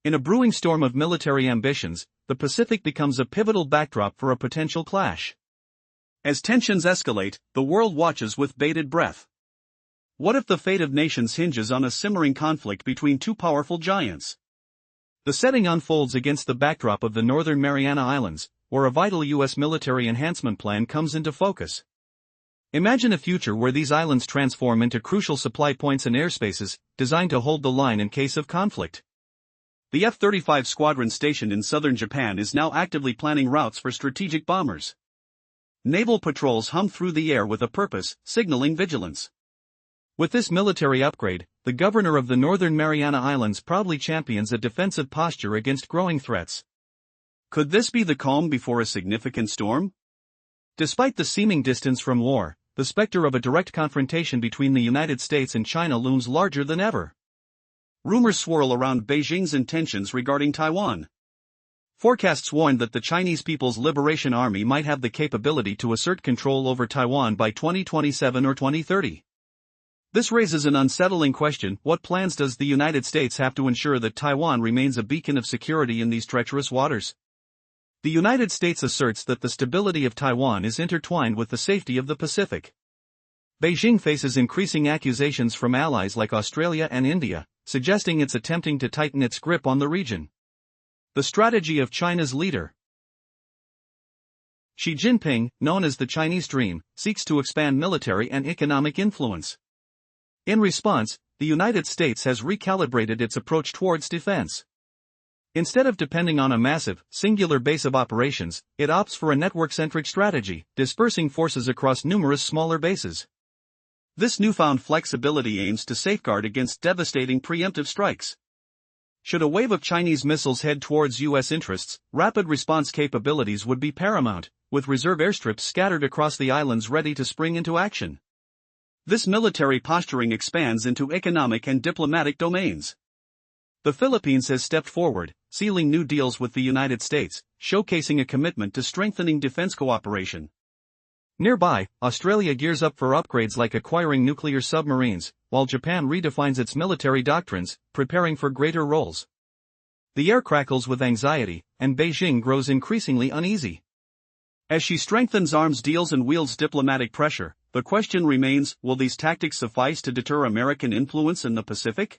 In a brewing storm of military ambitions, the Pacific becomes a pivotal backdrop for a potential clash. As tensions escalate, the world watches with bated breath. What if the fate of nations hinges on a simmering conflict between two powerful giants? The setting unfolds against the backdrop of the Northern Mariana Islands, where a vital U.S. military enhancement plan comes into focus. Imagine a future where these islands transform into crucial supply points and airspaces, designed to hold the line in case of conflict. The F-35 squadron stationed in southern Japan is now actively planning routes for strategic bombers. Naval patrols hum through the air with a purpose, signaling vigilance. With this military upgrade, the governor of the Northern Mariana Islands proudly champions a defensive posture against growing threats. Could this be the calm before a significant storm? Despite the seeming distance from war, the specter of a direct confrontation between the United States and China looms larger than ever. Rumors swirl around Beijing's intentions regarding Taiwan. Forecasts warn that the Chinese People's Liberation Army might have the capability to assert control over Taiwan by 2027 or 2030. This raises an unsettling question: what plans does the United States have to ensure that Taiwan remains a beacon of security in these treacherous waters? The United States asserts that the stability of Taiwan is intertwined with the safety of the Pacific. Beijing faces increasing accusations from allies like Australia and India, suggesting it's attempting to tighten its grip on the region. The strategy of China's leader. Xi Jinping, known as the Chinese Dream, seeks to expand military and economic influence. In response, the United States has recalibrated its approach towards defense. Instead of depending on a massive, singular base of operations, it opts for a network-centric strategy, dispersing forces across numerous smaller bases. This newfound flexibility aims to safeguard against devastating preemptive strikes. Should a wave of Chinese missiles head towards U.S. interests, rapid response capabilities would be paramount, with reserve airstrips scattered across the islands ready to spring into action. This military posturing expands into economic and diplomatic domains. The Philippines has stepped forward, sealing new deals with the United States, showcasing a commitment to strengthening defense cooperation. Nearby, Australia gears up for upgrades like acquiring nuclear submarines, while Japan redefines its military doctrines, preparing for greater roles. The air crackles with anxiety, and Beijing grows increasingly uneasy. As she strengthens arms deals and wields diplomatic pressure, the question remains: will these tactics suffice to deter American influence in the Pacific?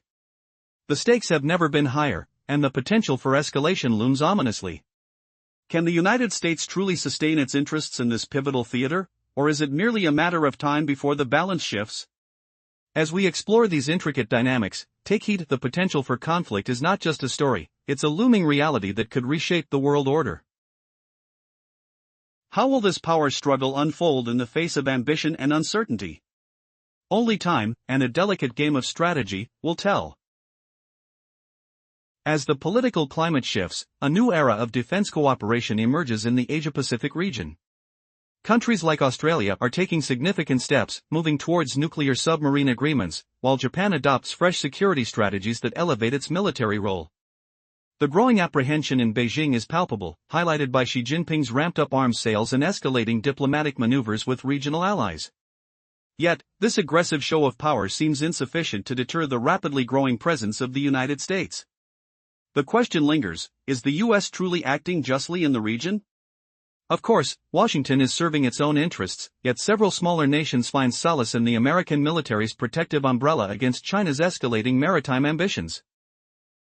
The stakes have never been higher, and the potential for escalation looms ominously. Can the United States truly sustain its interests in this pivotal theater, or is it merely a matter of time before the balance shifts? As we explore these intricate dynamics, take heed: the potential for conflict is not just a story, it's a looming reality that could reshape the world order. How will this power struggle unfold in the face of ambition and uncertainty? Only time, and a delicate game of strategy, will tell. As the political climate shifts, a new era of defense cooperation emerges in the Asia-Pacific region. Countries like Australia are taking significant steps, moving towards nuclear submarine agreements, while Japan adopts fresh security strategies that elevate its military role. The growing apprehension in Beijing is palpable, highlighted by Xi Jinping's ramped-up arms sales and escalating diplomatic maneuvers with regional allies. Yet, this aggressive show of power seems insufficient to deter the rapidly growing presence of the United States. The question lingers: is the U.S. truly acting justly in the region? Of course, Washington is serving its own interests, yet several smaller nations find solace in the American military's protective umbrella against China's escalating maritime ambitions.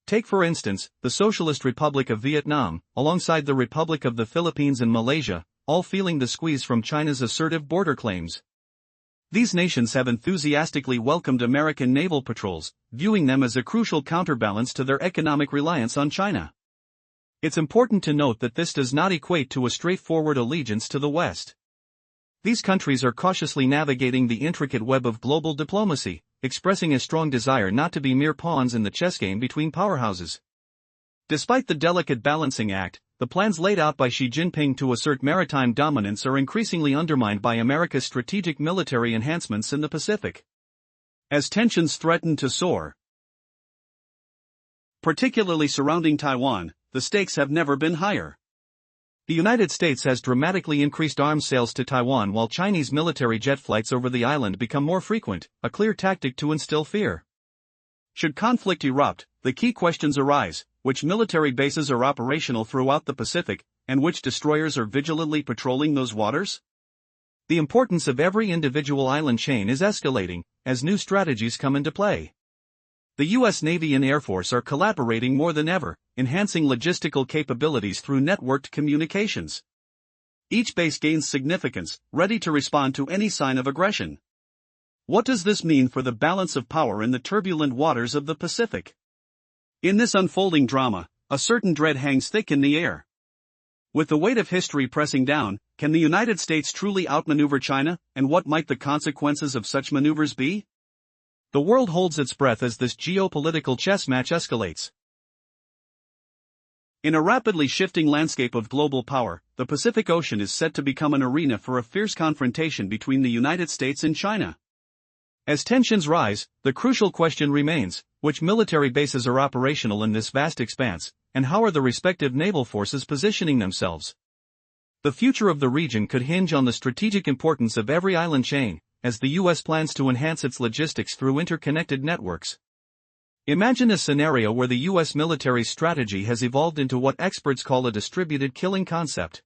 Take for instance, the Socialist Republic of Vietnam, alongside the Republic of the Philippines and Malaysia, all feeling the squeeze from China's assertive border claims. These nations have enthusiastically welcomed American naval patrols, viewing them as a crucial counterbalance to their economic reliance on China. It's important to note that this does not equate to a straightforward allegiance to the West. These countries are cautiously navigating the intricate web of global diplomacy, expressing a strong desire not to be mere pawns in the chess game between powerhouses. Despite the delicate balancing act, the plans laid out by Xi Jinping to assert maritime dominance are increasingly undermined by America's strategic military enhancements in the Pacific. As tensions threaten to soar, particularly surrounding Taiwan, the stakes have never been higher. The United States has dramatically increased arms sales to Taiwan while Chinese military jet flights over the island become more frequent, a clear tactic to instill fear. Should conflict erupt, the key questions arise: which military bases are operational throughout the Pacific, and which destroyers are vigilantly patrolling those waters? The importance of every individual island chain is escalating, as new strategies come into play. The U.S. Navy and Air Force are collaborating more than ever, enhancing logistical capabilities through networked communications. Each base gains significance, ready to respond to any sign of aggression. What does this mean for the balance of power in the turbulent waters of the Pacific? In this unfolding drama, a certain dread hangs thick in the air. With the weight of history pressing down, can the United States truly outmaneuver China, and what might the consequences of such maneuvers be? The world holds its breath as this geopolitical chess match escalates. In a rapidly shifting landscape of global power, the Pacific Ocean is set to become an arena for a fierce confrontation between the United States and China. As tensions rise, the crucial question remains, which military bases are operational in this vast expanse, and how are the respective naval forces positioning themselves? The future of the region could hinge on the strategic importance of every island chain, as the U.S. plans to enhance its logistics through interconnected networks. Imagine a scenario where the U.S. military strategy has evolved into what experts call a distributed killing concept.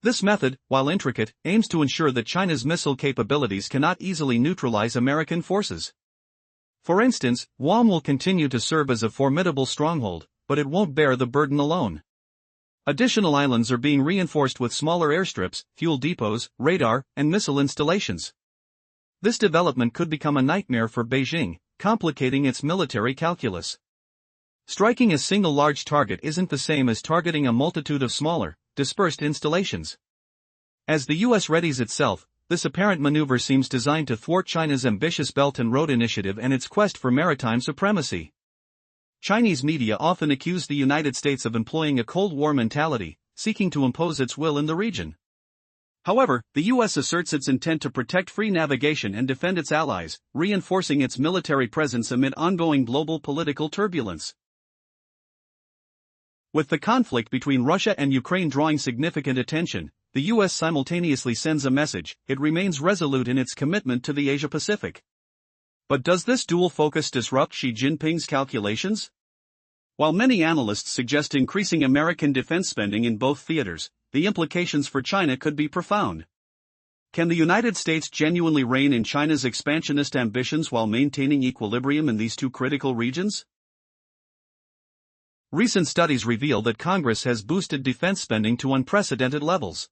This method, while intricate, aims to ensure that China's missile capabilities cannot easily neutralize American forces. For instance, Guam will continue to serve as a formidable stronghold, but it won't bear the burden alone. Additional islands are being reinforced with smaller airstrips, fuel depots, radar, and missile installations. This development could become a nightmare for Beijing, complicating its military calculus. Striking a single large target isn't the same as targeting a multitude of smaller, dispersed installations. As the U.S. readies itself, this apparent maneuver seems designed to thwart China's ambitious Belt and Road Initiative and its quest for maritime supremacy. Chinese media often accuse the United States of employing a Cold War mentality, seeking to impose its will in the region. However, the U.S. asserts its intent to protect free navigation and defend its allies, reinforcing its military presence amid ongoing global political turbulence. With the conflict between Russia and Ukraine drawing significant attention, the U.S. simultaneously sends a message: it remains resolute in its commitment to the Asia-Pacific. But does this dual focus disrupt Xi Jinping's calculations? While many analysts suggest increasing American defense spending in both theaters, the implications for China could be profound. Can the United States genuinely rein in China's expansionist ambitions while maintaining equilibrium in these two critical regions? Recent studies reveal that Congress has boosted defense spending to unprecedented levels.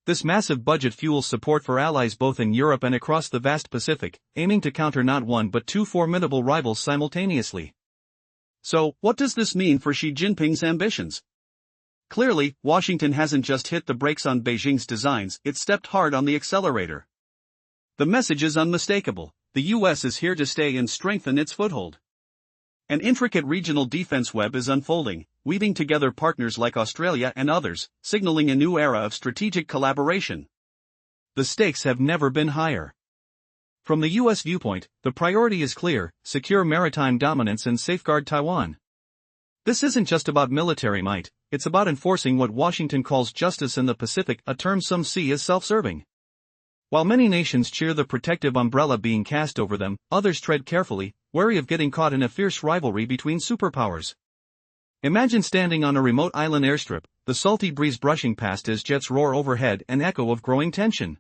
This massive budget fuels support for allies both in Europe and across the vast Pacific, aiming to counter not one but two formidable rivals simultaneously. So, what does this mean for Xi Jinping's ambitions? Clearly, Washington hasn't just hit the brakes on Beijing's designs, it's stepped hard on the accelerator. The message is unmistakable: the U.S. is here to stay and strengthen its foothold. An intricate regional defense web is unfolding, weaving together partners like Australia and others, signaling a new era of strategic collaboration. The stakes have never been higher. From the U.S. viewpoint, the priority is clear: secure maritime dominance and safeguard Taiwan. This isn't just about military might, it's about enforcing what Washington calls justice in the Pacific, a term some see as self-serving. While many nations cheer the protective umbrella being cast over them, others tread carefully, wary of getting caught in a fierce rivalry between superpowers. Imagine standing on a remote island airstrip, the salty breeze brushing past as jets roar overhead, an echo of growing tension.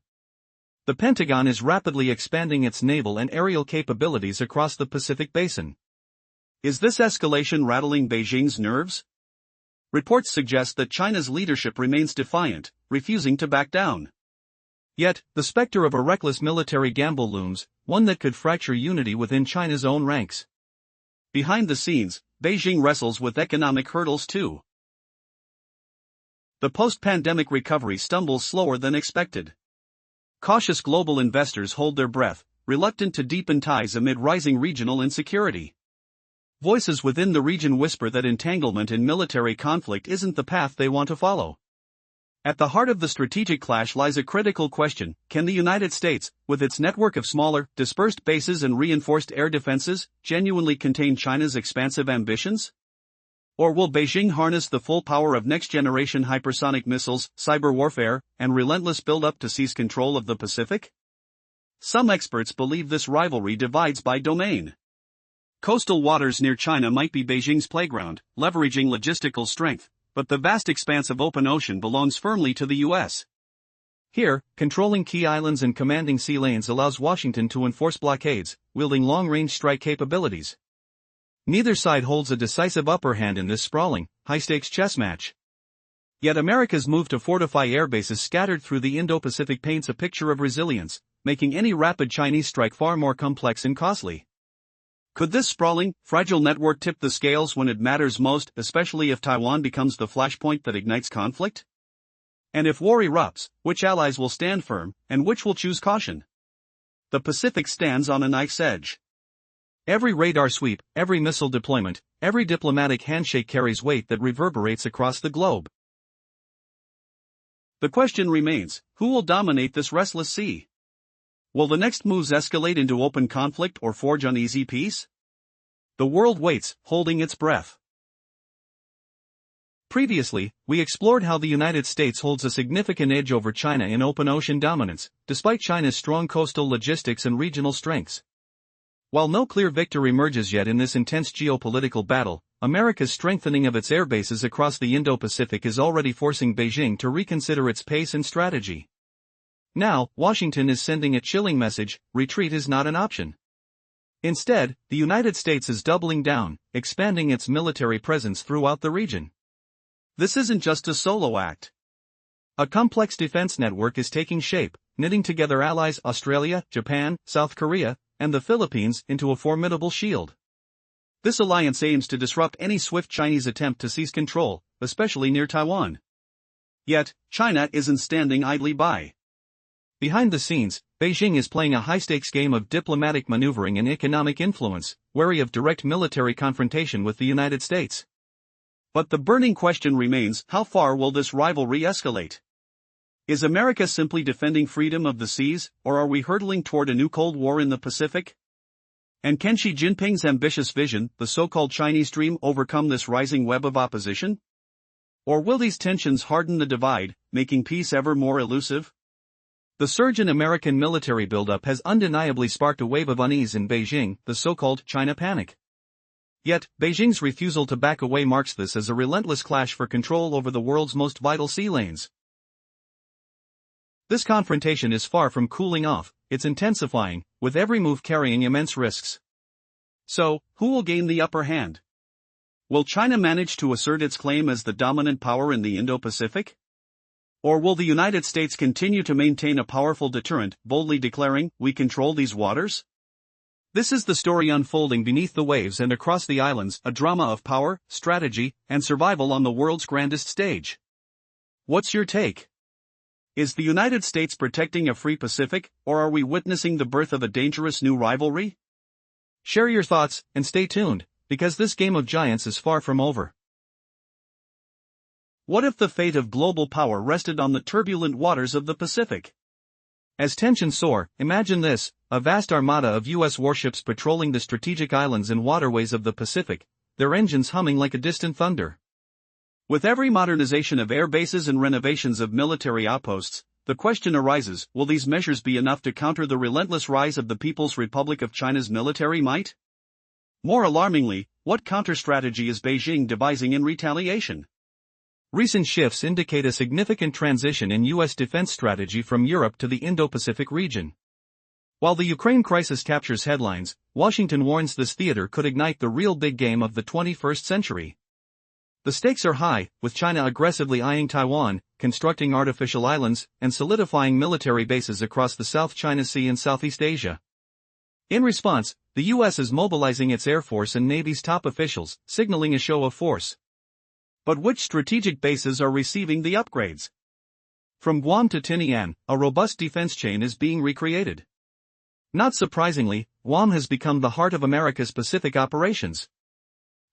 The Pentagon is rapidly expanding its naval and aerial capabilities across the Pacific Basin. Is this escalation rattling Beijing's nerves? Reports suggest that China's leadership remains defiant, refusing to back down. Yet, the specter of a reckless military gamble looms, one that could fracture unity within China's own ranks. Behind the scenes, Beijing wrestles with economic hurdles too. The post-pandemic recovery stumbles slower than expected. Cautious global investors hold their breath, reluctant to deepen ties amid rising regional insecurity. Voices within the region whisper that entanglement in military conflict isn't the path they want to follow. At the heart of the strategic clash lies a critical question: can the United States, with its network of smaller, dispersed bases and reinforced air defenses, genuinely contain China's expansive ambitions? Or will Beijing harness the full power of next-generation hypersonic missiles, cyber warfare, and relentless build-up to seize control of the Pacific? Some experts believe this rivalry divides by domain. Coastal waters near China might be Beijing's playground, leveraging logistical strength, but the vast expanse of open ocean belongs firmly to the US. Here, controlling key islands and commanding sea lanes allows Washington to enforce blockades, wielding long-range strike capabilities. Neither side holds a decisive upper hand in this sprawling, high-stakes chess match. Yet America's move to fortify air bases scattered through the Indo-Pacific paints a picture of resilience, making any rapid Chinese strike far more complex and costly. Could this sprawling, fragile network tip the scales when it matters most, especially if Taiwan becomes the flashpoint that ignites conflict? And if war erupts, which allies will stand firm, and which will choose caution? The Pacific stands on a knife's edge. Every radar sweep, every missile deployment, every diplomatic handshake carries weight that reverberates across the globe. The question remains, who will dominate this restless sea? Will the next moves escalate into open conflict or forge uneasy peace? The world waits, holding its breath. Previously, we explored how the United States holds a significant edge over China in open ocean dominance, despite China's strong coastal logistics and regional strengths. While no clear victor emerges yet in this intense geopolitical battle, America's strengthening of its air bases across the Indo-Pacific is already forcing Beijing to reconsider its pace and strategy. Now, Washington is sending a chilling message: retreat is not an option. Instead, the United States is doubling down, expanding its military presence throughout the region. This isn't just a solo act. A complex defense network is taking shape, knitting together allies Australia, Japan, South Korea, and the Philippines into a formidable shield. This alliance aims to disrupt any swift Chinese attempt to seize control, especially near Taiwan. Yet, China isn't standing idly by. Behind the scenes, Beijing is playing a high-stakes game of diplomatic maneuvering and economic influence, wary of direct military confrontation with the United States. But the burning question remains: how far will this rivalry escalate? Is America simply defending freedom of the seas, or are we hurtling toward a new Cold War in the Pacific? And can Xi Jinping's ambitious vision, the so-called Chinese Dream, overcome this rising web of opposition? Or will these tensions harden the divide, making peace ever more elusive? The surge in American military buildup has undeniably sparked a wave of unease in Beijing, the so-called China panic. Yet, Beijing's refusal to back away marks this as a relentless clash for control over the world's most vital sea lanes. This confrontation is far from cooling off, it's intensifying, with every move carrying immense risks. So, who will gain the upper hand? Will China manage to assert its claim as the dominant power in the Indo-Pacific? Or will the United States continue to maintain a powerful deterrent, boldly declaring, "We control these waters"? This is the story unfolding beneath the waves and across the islands, a drama of power, strategy, and survival on the world's grandest stage. What's your take? Is the United States protecting a free Pacific, or are we witnessing the birth of a dangerous new rivalry? Share your thoughts, and stay tuned, because this game of giants is far from over. What if the fate of global power rested on the turbulent waters of the Pacific? As tensions soar, imagine this: a vast armada of U.S. warships patrolling the strategic islands and waterways of the Pacific, their engines humming like a distant thunder. With every modernization of air bases and renovations of military outposts, the question arises: will these measures be enough to counter the relentless rise of the People's Republic of China's military might? More alarmingly, what counter-strategy is Beijing devising in retaliation? Recent shifts indicate a significant transition in U.S. defense strategy from Europe to the Indo-Pacific region. While the Ukraine crisis captures headlines, Washington warns this theater could ignite the real big game of the 21st century. The stakes are high, with China aggressively eyeing Taiwan, constructing artificial islands, and solidifying military bases across the South China Sea and Southeast Asia. In response, the U.S. is mobilizing its Air Force and Navy's top officials, signaling a show of force. But which strategic bases are receiving the upgrades? From Guam to Tinian, a robust defense chain is being recreated. Not surprisingly, Guam has become the heart of America's Pacific operations.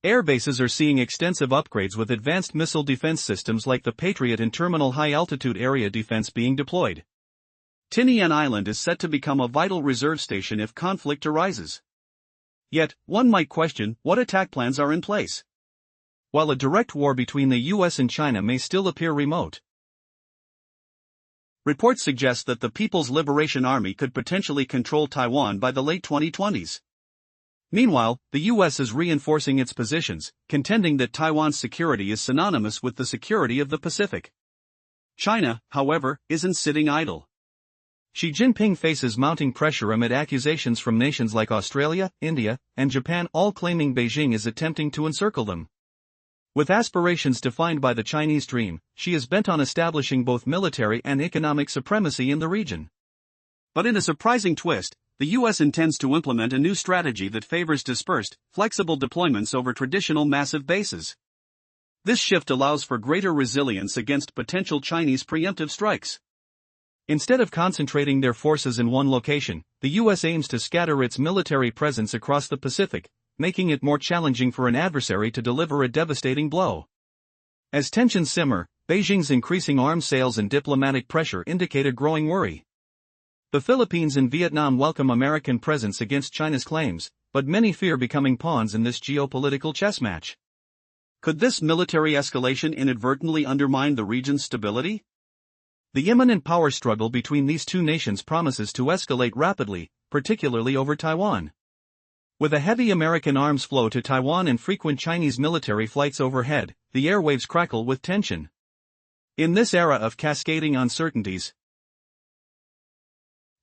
Air bases are seeing extensive upgrades, with advanced missile defense systems like the Patriot and terminal high-altitude area defense being deployed. Tinian Island is set to become a vital reserve station if conflict arises. Yet, one might question what attack plans are in place. While a direct war between the U.S. and China may still appear remote, reports suggest that the People's Liberation Army could potentially control Taiwan by the late 2020s. Meanwhile, the US is reinforcing its positions, contending that Taiwan's security is synonymous with the security of the Pacific. China, however, isn't sitting idle. Xi Jinping faces mounting pressure amid accusations from nations like Australia, India, and Japan, all claiming Beijing is attempting to encircle them. With aspirations defined by the Chinese dream, she is bent on establishing both military and economic supremacy in the region. But in a surprising twist, the US intends to implement a new strategy that favors dispersed, flexible deployments over traditional massive bases. This shift allows for greater resilience against potential Chinese preemptive strikes. Instead of concentrating their forces in one location, the US aims to scatter its military presence across the Pacific, making it more challenging for an adversary to deliver a devastating blow. As tensions simmer, Beijing's increasing arms sales and diplomatic pressure indicate a growing worry. The Philippines and Vietnam welcome American presence against China's claims, but many fear becoming pawns in this geopolitical chess match. Could this military escalation inadvertently undermine the region's stability? The imminent power struggle between these two nations promises to escalate rapidly, particularly over Taiwan. With a heavy American arms flow to Taiwan and frequent Chinese military flights overhead, the airwaves crackle with tension. In this era of cascading uncertainties,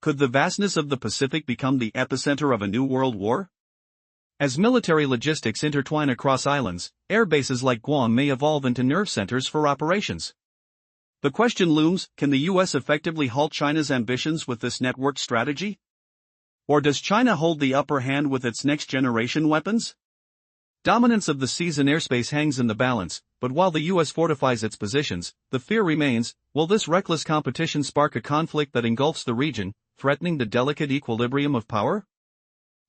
could the vastness of the Pacific become the epicenter of a new world war? As military logistics intertwine across islands, air bases like Guam may evolve into nerve centers for operations. The question looms, can the US effectively halt China's ambitions with this networked strategy? Or does China hold the upper hand with its next-generation weapons? Dominance of the seas and airspace hangs in the balance, but while the US fortifies its positions, the fear remains, will this reckless competition spark a conflict that engulfs the region, threatening the delicate equilibrium of power?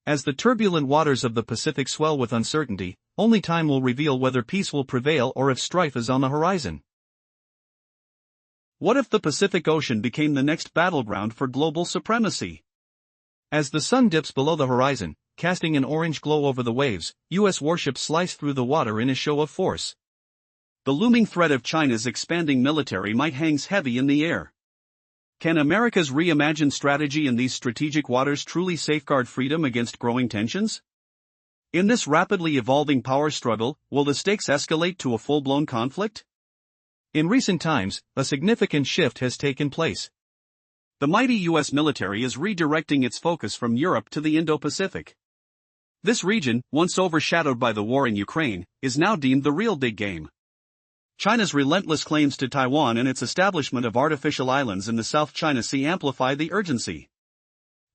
As the turbulent waters of the Pacific swell with uncertainty, only time will reveal whether peace will prevail or if strife is on the horizon. What if the Pacific Ocean became the next battleground for global supremacy? As the sun dips below the horizon, casting an orange glow over the waves, US warships slice through the water in a show of force. The looming threat of China's expanding military might hangs heavy in the air. Can America's reimagined strategy in these strategic waters truly safeguard freedom against growing tensions? In this rapidly evolving power struggle, will the stakes escalate to a full-blown conflict? In recent times, a significant shift has taken place. The mighty US military is redirecting its focus from Europe to the Indo-Pacific. This region, once overshadowed by the war in Ukraine, is now deemed the real big game. China's relentless claims to Taiwan and its establishment of artificial islands in the South China Sea amplify the urgency.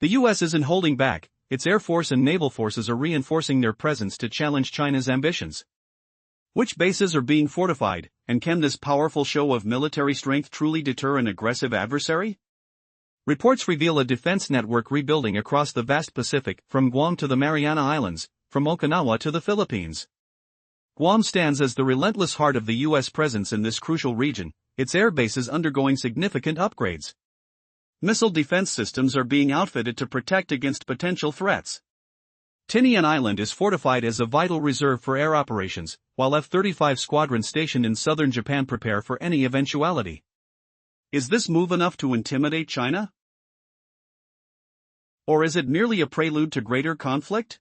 The US isn't holding back, its air force and naval forces are reinforcing their presence to challenge China's ambitions. Which bases are being fortified, and can this powerful show of military strength truly deter an aggressive adversary? Reports reveal a defense network rebuilding across the vast Pacific, from Guam to the Mariana Islands, from Okinawa to the Philippines. Guam stands as the relentless heart of the US presence in this crucial region, its air bases undergoing significant upgrades. Missile defense systems are being outfitted to protect against potential threats. Tinian Island is fortified as a vital reserve for air operations, while F-35 squadrons stationed in southern Japan prepare for any eventuality. Is this move enough to intimidate China? Or is it merely a prelude to greater conflict?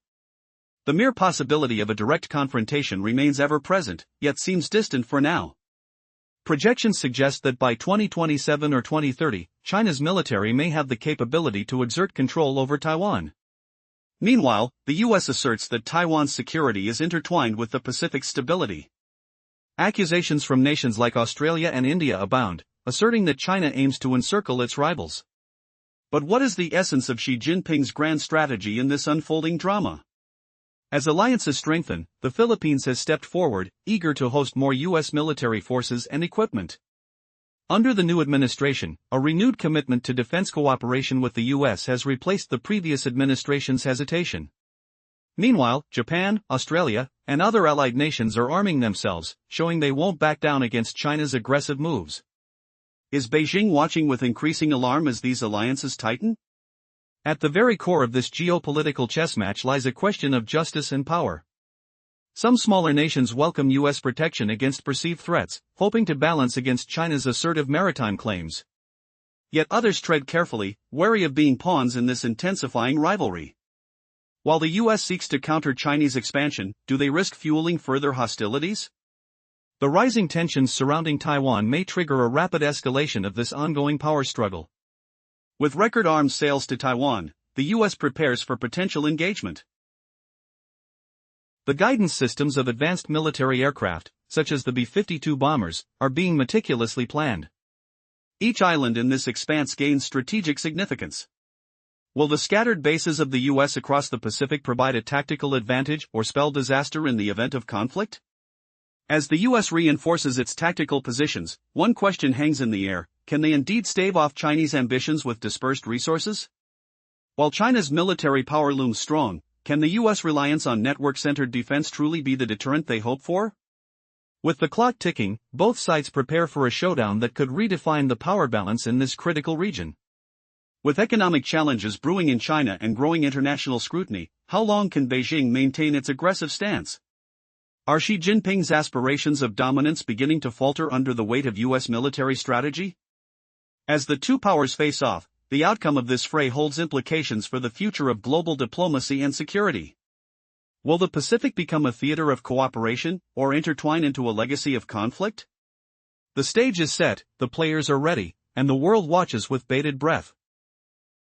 The mere possibility of a direct confrontation remains ever present, yet seems distant for now. Projections suggest that by 2027 or 2030, China's military may have the capability to exert control over Taiwan. Meanwhile, the US asserts that Taiwan's security is intertwined with the Pacific's stability. Accusations from nations like Australia and India abound, asserting that China aims to encircle its rivals. But what is the essence of Xi Jinping's grand strategy in this unfolding drama? As alliances strengthen, the Philippines has stepped forward, eager to host more US military forces and equipment. Under the new administration, a renewed commitment to defense cooperation with the US has replaced the previous administration's hesitation. Meanwhile, Japan, Australia, and other allied nations are arming themselves, showing they won't back down against China's aggressive moves. Is Beijing watching with increasing alarm as these alliances tighten? At the very core of this geopolitical chess match lies a question of justice and power. Some smaller nations welcome US protection against perceived threats, hoping to balance against China's assertive maritime claims. Yet others tread carefully, wary of being pawns in this intensifying rivalry. While the US seeks to counter Chinese expansion, do they risk fueling further hostilities? The rising tensions surrounding Taiwan may trigger a rapid escalation of this ongoing power struggle. With record arms sales to Taiwan, the US prepares for potential engagement. The guidance systems of advanced military aircraft, such as the B-52 bombers, are being meticulously planned. Each island in this expanse gains strategic significance. Will the scattered bases of the US across the Pacific provide a tactical advantage or spell disaster in the event of conflict? As the US reinforces its tactical positions, one question hangs in the air: can they indeed stave off Chinese ambitions with dispersed resources? While China's military power looms strong, can the US reliance on network-centered defense truly be the deterrent they hope for? With the clock ticking, both sides prepare for a showdown that could redefine the power balance in this critical region. With economic challenges brewing in China and growing international scrutiny, how long can Beijing maintain its aggressive stance? Are Xi Jinping's aspirations of dominance beginning to falter under the weight of US military strategy? As the two powers face off, the outcome of this fray holds implications for the future of global diplomacy and security. Will the Pacific become a theater of cooperation, or intertwine into a legacy of conflict? The stage is set, the players are ready, and the world watches with bated breath.